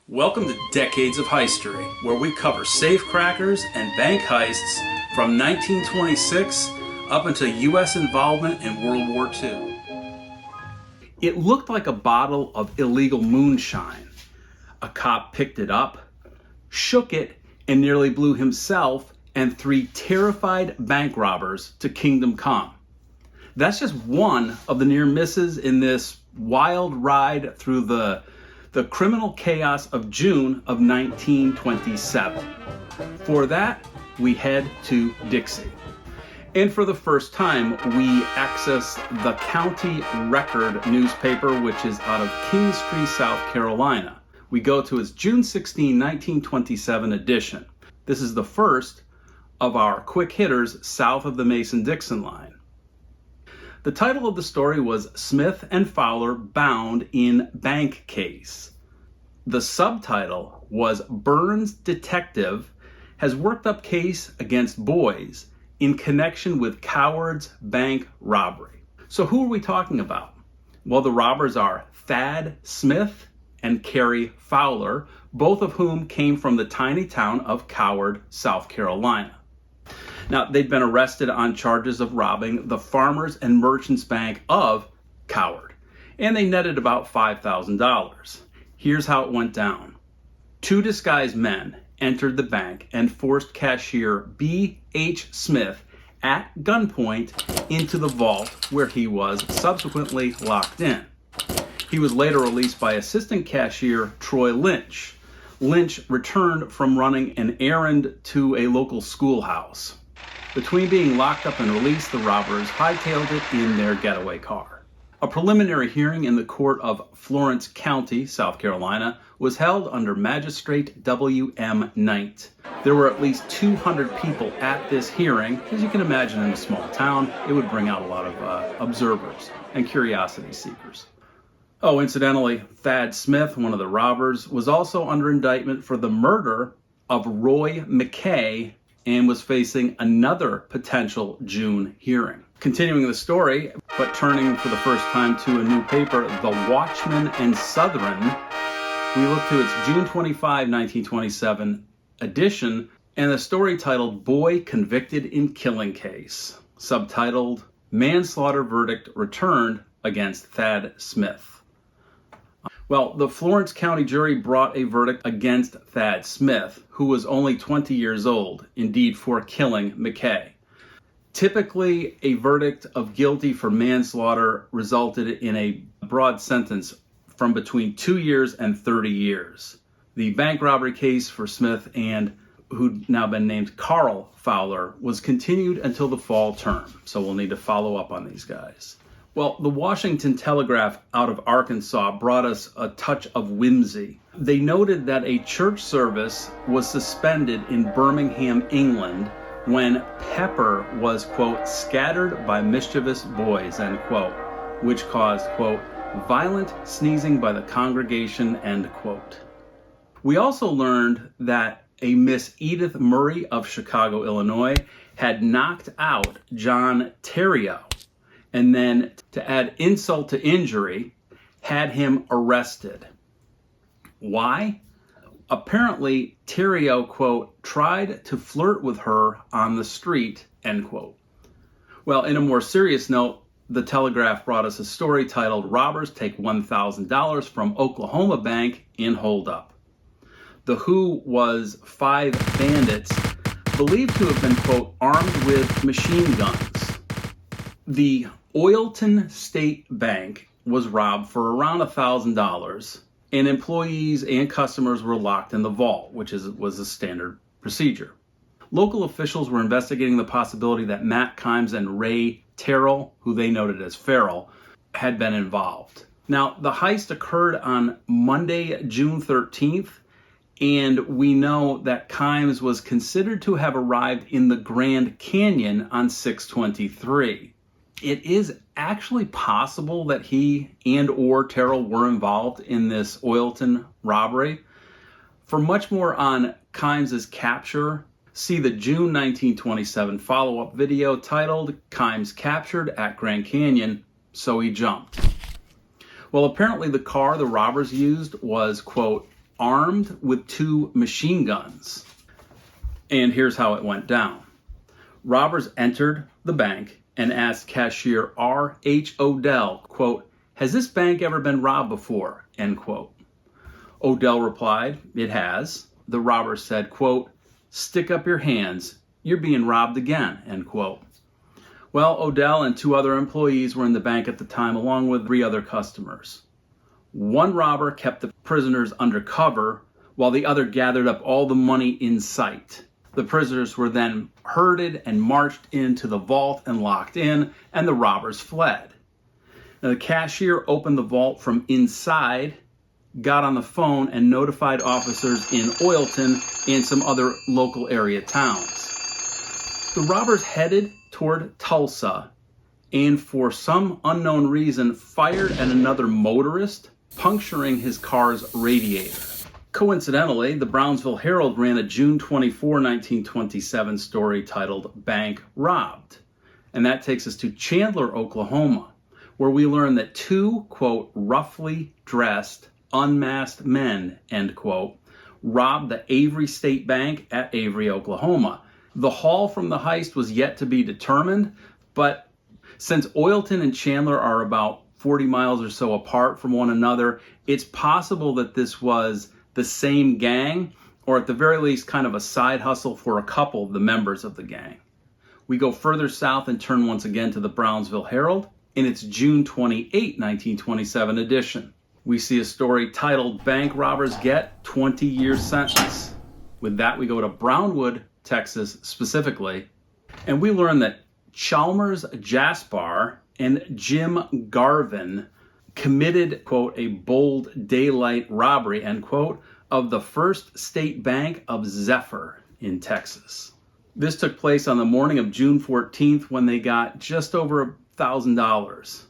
Welcome to Decades of Heistery, where we cover safecrackers and bank heists from 1926 up until U.S. involvement in World War II. It looked like a bottle of illegal moonshine. A cop picked it up, shook it, and nearly blew himself and 3 terrified bank robbers to kingdom come. That's just one of the near misses in this wild ride through the criminal chaos of June of 1927. For that, we head to Dixie. And for the first time, we access the County Record newspaper, which is out of Kingstree, South Carolina. We go to its June 16, 1927 edition. This is the first of our quick hitters south of the Mason-Dixon line. The title of the story was Smith and Fowler Bound in Bank Case. The subtitle was Burns Detective has worked up case against boys in connection with Coward's bank robbery. So who are we talking about? Well, the robbers are Thad Smith and Carrie Fowler, both of whom came from the tiny town of Coward, South Carolina. Now, they'd been arrested on charges of robbing the Farmers and Merchants Bank of Coward, and they netted about $5,000. Here's how it went down. 2 disguised men entered the bank and forced cashier B.H. Smith at gunpoint into the vault where he was subsequently locked in. He was later released by assistant cashier Troy Lynch. Lynch returned from running an errand to a local schoolhouse. Between being locked up and released, the robbers hightailed it in their getaway car. A preliminary hearing in the court of Florence County, South Carolina, was held under Magistrate W.M. Knight. There were at least 200 people at this hearing. As you can imagine, in a small town, it would bring out a lot of observers and curiosity seekers. Oh, incidentally, Thad Smith, one of the robbers, was also under indictment for the murder of Roy McKay and was facing another potential June hearing. Continuing the story, but turning for the first time to a new paper, The Watchman and Southern, we look to its June 25, 1927 edition, and the story titled Boy Convicted in Killing Case, subtitled Manslaughter Verdict Returned Against Thad Smith. Well, the Florence County jury brought a verdict against Thad Smith, who was only 20 years old, indeed for killing McKay. Typically, a verdict of guilty for manslaughter resulted in a broad sentence from between 2 years and 30 years. The bank robbery case for Smith and who'd now been named Carl Fowler was continued until the fall term, so we'll need to follow up on these guys. Well, the Washington Telegraph out of Arkansas brought us a touch of whimsy. They noted that a church service was suspended in Birmingham, England, when pepper was, quote, scattered by mischievous boys, end quote, which caused, quote, violent sneezing by the congregation, end quote. We also learned that a Miss Edith Murray of Chicago, Illinois, had knocked out John Terrill, and then, to add insult to injury, had him arrested. Why? Apparently, Terrill, quote, tried to flirt with her on the street, end quote. Well, in a more serious note, the Telegraph brought us a story titled Robbers Take $1,000 from Oklahoma Bank in Holdup. The Who was 5 bandits believed to have been, quote, armed with machine guns. The Oilton State Bank was robbed for around $1,000, and employees and customers were locked in the vault, which was a standard procedure. Local officials were investigating the possibility that Matt Kimes and Ray Terrill, who they noted as Farrell, had been involved. Now, the heist occurred on Monday, June 13th, and we know that Kimes was considered to have arrived in the Grand Canyon on 6/23. It is actually possible that he and or Terrill were involved in this Oilton robbery. For much more on Kimes' capture, see the June 1927 follow-up video titled Kimes Captured at Grand Canyon, So He Jumped. Well, apparently the car the robbers used was, quote, armed with 2 machine guns. And here's how it went down. Robbers entered the bank and asked cashier R.H. Odell, quote, "Has this bank ever been robbed before?" End quote. Odell replied, "It has." The robbers said, quote, "Stick up your hands. You're being robbed again," end quote. Well, Odell and 2 other employees were in the bank at the time, along with 3 other customers. One robber kept the prisoners under cover, while the other gathered up all the money in sight. The prisoners were then herded and marched into the vault and locked in, and the robbers fled. Now, the cashier opened the vault from inside, got on the phone, and notified officers in Oilton and some other local area towns. The robbers headed toward Tulsa and, for some unknown reason, fired at another motorist, puncturing his car's radiator. Coincidentally, the Brownsville Herald ran a June 24, 1927 story titled "Bank Robbed." And that takes us to Chandler, Oklahoma, where we learn that 2, quote, "roughly dressed, unmasked men," end quote, robbed the Avery State Bank at Avery, Oklahoma. The haul from the heist was yet to be determined, but since Oilton and Chandler are about 40 miles or so apart from one another, it's possible that this was the same gang, or at the very least kind of a side hustle for a couple of the members of the gang. We go further south and turn once again to the Brownsville Herald in its June 28, 1927 edition. We see a story titled "Bank Robbers Get 20-Year Sentence." With that, we go to Brownwood, Texas specifically, and we learn that Chalmers Jaspar and Jim Garvin committed, quote, "a bold daylight robbery," end quote, of the First State Bank of Zephyr in Texas. This took place on the morning of June 14th when they got just over $1,000.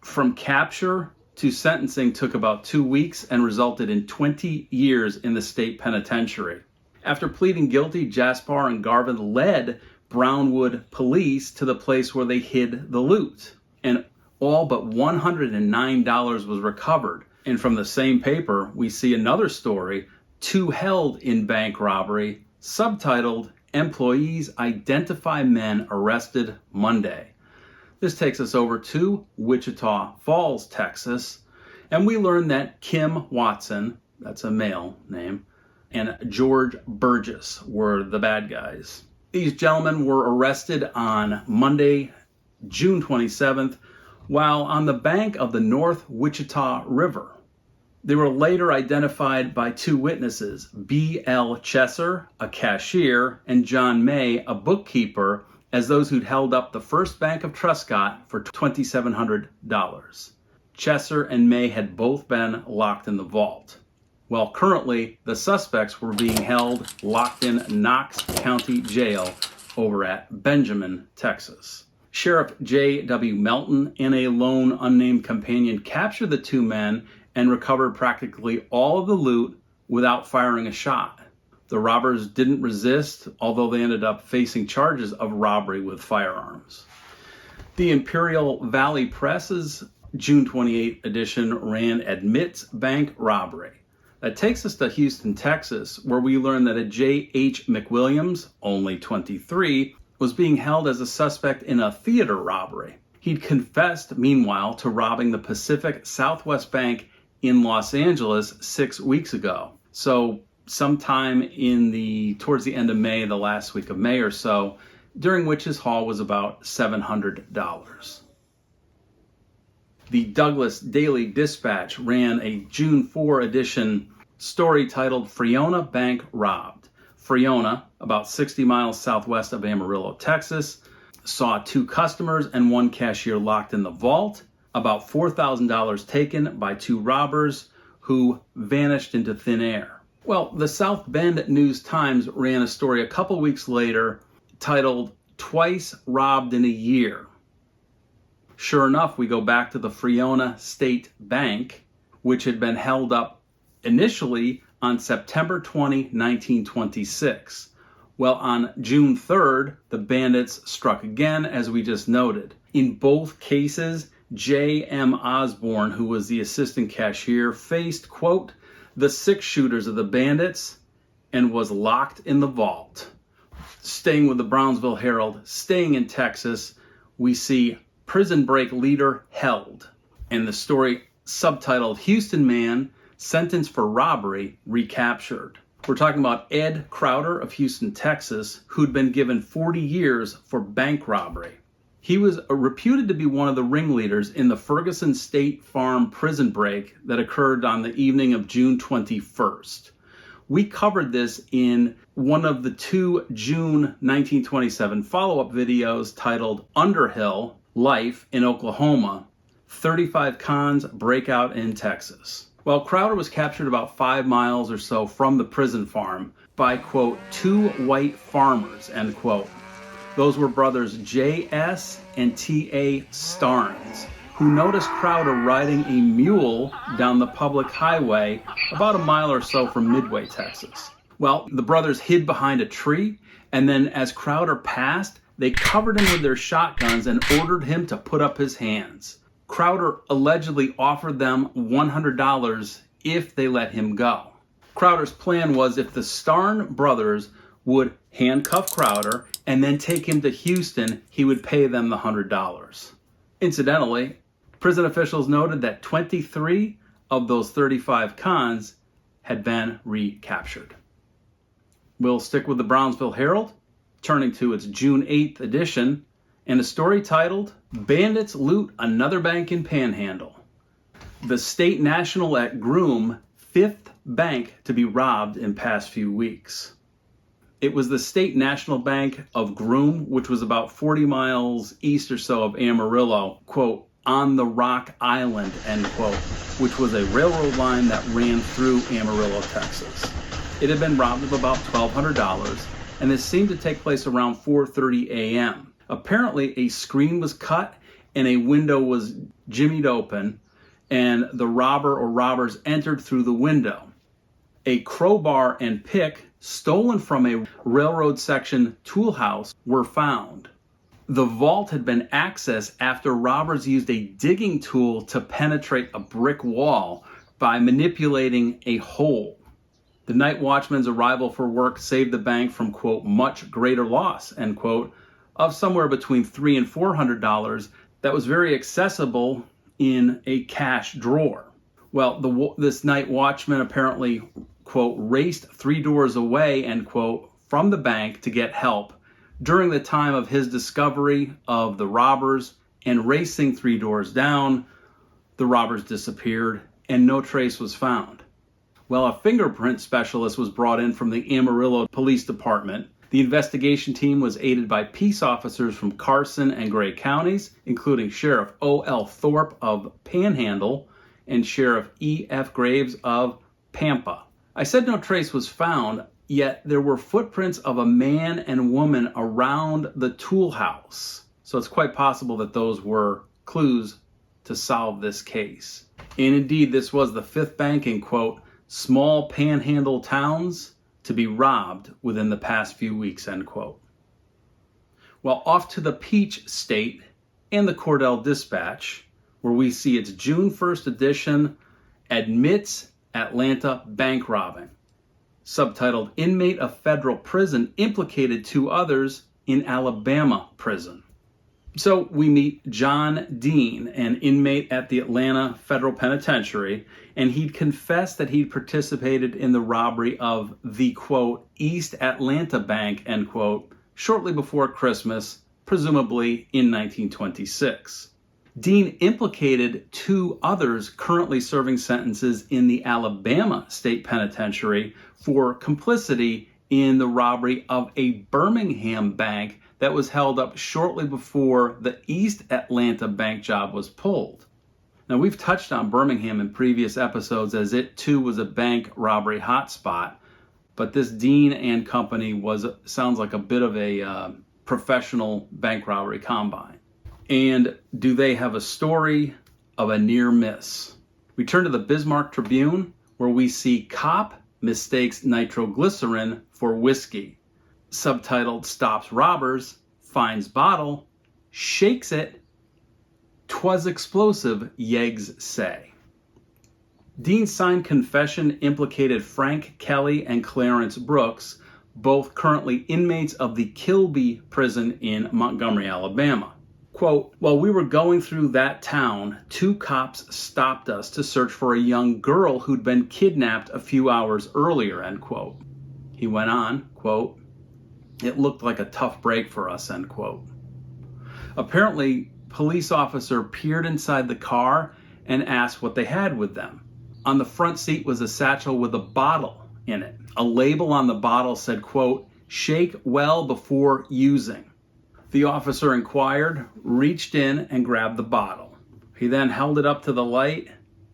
From capture to sentencing took about 2 weeks and resulted in 20 years in the state penitentiary. After pleading guilty, Jaspar and Garvin led Brownwood police to the place where they hid the loot, and all but $109 was recovered. And from the same paper, we see another story, 2 held in bank robbery, subtitled "Employees Identify Men Arrested Monday." This takes us over to Wichita Falls, Texas, and we learn that Kim Watson, that's a male name, and George Burgess were the bad guys. These gentlemen were arrested on Monday, June 27th, while on the bank of the North Wichita River. They were later identified by 2 witnesses, B.L. Chesser, a cashier, and John May, a bookkeeper, as those who'd held up the First Bank of Truscott for $2,700. Chesser and May had both been locked in the vault. Well, currently, the suspects were being held locked in Knox County Jail over at Benjamin, Texas. Sheriff J.W. Melton and a lone unnamed companion captured the 2 men and recovered practically all of the loot without firing a shot. The robbers didn't resist, although they ended up facing charges of robbery with firearms. The Imperial Valley Press's June 28 edition ran "Admits Bank Robbery." That takes us to Houston, Texas, where we learn that a J.H. McWilliams, only 23, was being held as a suspect in a theater robbery. He'd confessed, meanwhile, to robbing the Pacific Southwest Bank in Los Angeles 6 weeks ago. So sometime towards the end of May, the last week of May or so, during which his haul was about $700. The Douglas Daily Dispatch ran a June 4 edition story titled "Friona Bank Robbed." Friona, about 60 miles southwest of Amarillo, Texas, saw 2 customers and 1 cashier locked in the vault, about $4,000 taken by 2 robbers who vanished into thin air. Well, the South Bend News-Times ran a story a couple weeks later titled "Twice Robbed in a Year." Sure enough, we go back to the Friona State Bank, which had been held up initially on September 20, 1926. Well, on June 3rd, the bandits struck again, as we just noted. In both cases, J.M. Osborne, who was the assistant cashier, faced, quote, the six-shooters of the bandits and was locked in the vault. Staying with the Brownsville Herald, staying in Texas, we see prison break leader held, and the story subtitled Houston Man Sentenced for Robbery Recaptured. We're talking about Ed Crowder of Houston, Texas, who'd been given 40 years for bank robbery. He was reputed to be one of the ringleaders in the Ferguson State Farm prison break that occurred on the evening of June 21st. We covered this in one of the two June 1927 follow-up videos titled Underhill, Life in Oklahoma, 35 Cons Breakout in Texas. Well, Crowder was captured about 5 miles or so from the prison farm by, quote, two white farmers, end quote. Those were brothers J.S. and T.A. Starnes, who noticed Crowder riding a mule down the public highway about a mile or so from Midway, Texas. Well, the brothers hid behind a tree, and then as Crowder passed, they covered him with their shotguns and ordered him to put up his hands. Crowder allegedly offered them $100 if they let him go. Crowder's plan was if the Starn brothers would handcuff Crowder and then take him to Houston, he would pay them the $100. Incidentally, prison officials noted that 23 of those 35 cons had been recaptured. We'll stick with the Brownsville Herald, turning to its June 8th edition, and a story titled, Bandits Loot Another Bank in Panhandle. The State National at Groom, fifth bank to be robbed in past few weeks. It was the State National Bank of Groom, which was about 40 miles east or so of Amarillo, quote, on the Rock Island, end quote, which was a railroad line that ran through Amarillo, Texas. It had been robbed of about $1,200, and this seemed to take place around 4:30 a.m. Apparently, a screen was cut and a window was jimmied open, and the robber or robbers entered through the window. A crowbar and pick stolen from a railroad section tool house were found. The vault had been accessed after robbers used a digging tool to penetrate a brick wall by manipulating a hole. The night watchman's arrival for work saved the bank from, quote, much greater loss, end quote, of somewhere between $300 and $400 that was very accessible in a cash drawer. Well, this night watchman apparently, quote, raced 3 doors away, end quote, from the bank to get help during the time of his discovery of the robbers, and racing 3 doors down, the robbers disappeared and no trace was found. Well, a fingerprint specialist was brought in from the Amarillo Police Department. The investigation team was aided by peace officers from Carson and Gray counties, including Sheriff O.L. Thorpe of Panhandle and Sheriff E.F. Graves of Pampa. I said no trace was found, yet there were footprints of a man and woman around the tool house. So it's quite possible that those were clues to solve this case. And indeed, this was the fifth bank in, quote, small panhandle towns to be robbed within the past few weeks, end quote. Well, off to the Peach State and the Cordell Dispatch, where we see its June 1st edition, admits Atlanta bank robbing. Subtitled, Inmate of Federal Prison Implicated 2 Others in Alabama Prison. So we meet John Dean, an inmate at the Atlanta Federal Penitentiary, and he'd confessed that he'd participated in the robbery of the, quote, East Atlanta Bank, end quote, shortly before Christmas, presumably in 1926. Dean implicated 2 others currently serving sentences in the Alabama State Penitentiary for complicity in the robbery of a Birmingham bank that was held up shortly before the East Atlanta bank job was pulled. Now, we've touched on Birmingham in previous episodes as it too was a bank robbery hotspot, but this Dean and company sounds like a bit of a professional bank robbery combine. And do they have a story of a near miss? We turn to the Bismarck Tribune, where we see cop mistakes nitroglycerin for whiskey. Subtitled, Stops Robbers, Finds Bottle, Shakes It, 'Twas explosive, Yegs say. Dean's signed confession implicated Frank Kelly and Clarence Brooks, both currently inmates of the Kilby prison in Montgomery, Alabama. Quote, while we were going through that town, 2 cops stopped us to search for a young girl who'd been kidnapped a few hours earlier, end quote. He went on, quote, it looked like a tough break for us, end quote. Apparently, police officer peered inside the car and asked what they had with them. On the front seat was a satchel with a bottle in it. A label on the bottle said, quote, shake well before using. The officer inquired, reached in and grabbed the bottle. He then held it up to the light,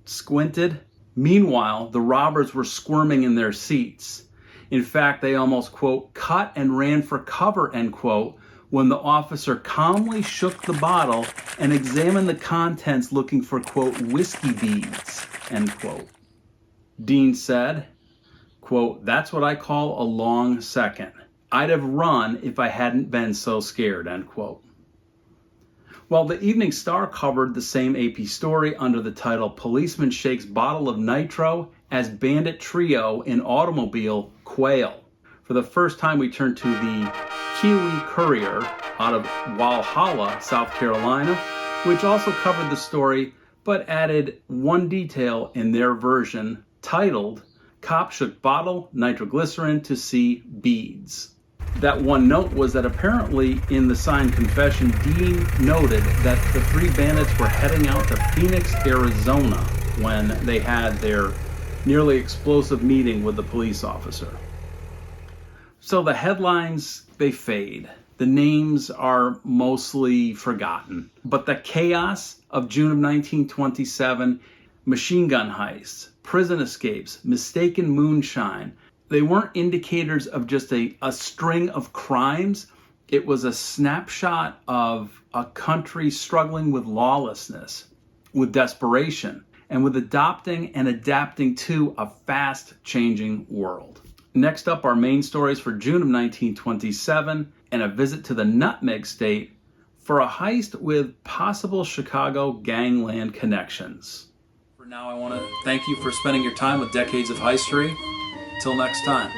squinted. Meanwhile, the robbers were squirming in their seats. In fact, they almost, quote, cut and ran for cover, end quote, when the officer calmly shook the bottle and examined the contents looking for, quote, whiskey beads, end quote. Dean said, quote, that's what I call a long second. I'd have run if I hadn't been so scared, end quote. Well, the Evening Star covered the same AP story under the title Policeman Shakes Bottle of Nitro as Bandit Trio in Automobile Quail. For the first time, we turn to the Kiwi Courier out of Walhalla, South Carolina, which also covered the story but added one detail in their version titled, Cop Shook Bottle Nitroglycerin to See Beads. That one note was that apparently in the signed confession, Dean noted that the 3 bandits were heading out to Phoenix, Arizona when they had their nearly explosive meeting with the police officer. So the headlines, they fade. The names are mostly forgotten. But the chaos of June of 1927, machine gun heists, prison escapes, mistaken moonshine, they weren't indicators of just a string of crimes. It was a snapshot of a country struggling with lawlessness, with desperation, and with adopting and adapting to a fast-changing world. Next up, our main stories for June of 1927 and a visit to the Nutmeg State for a heist with possible Chicago gangland connections. For now, I want to thank you for spending your time with Decades of History. Till next time.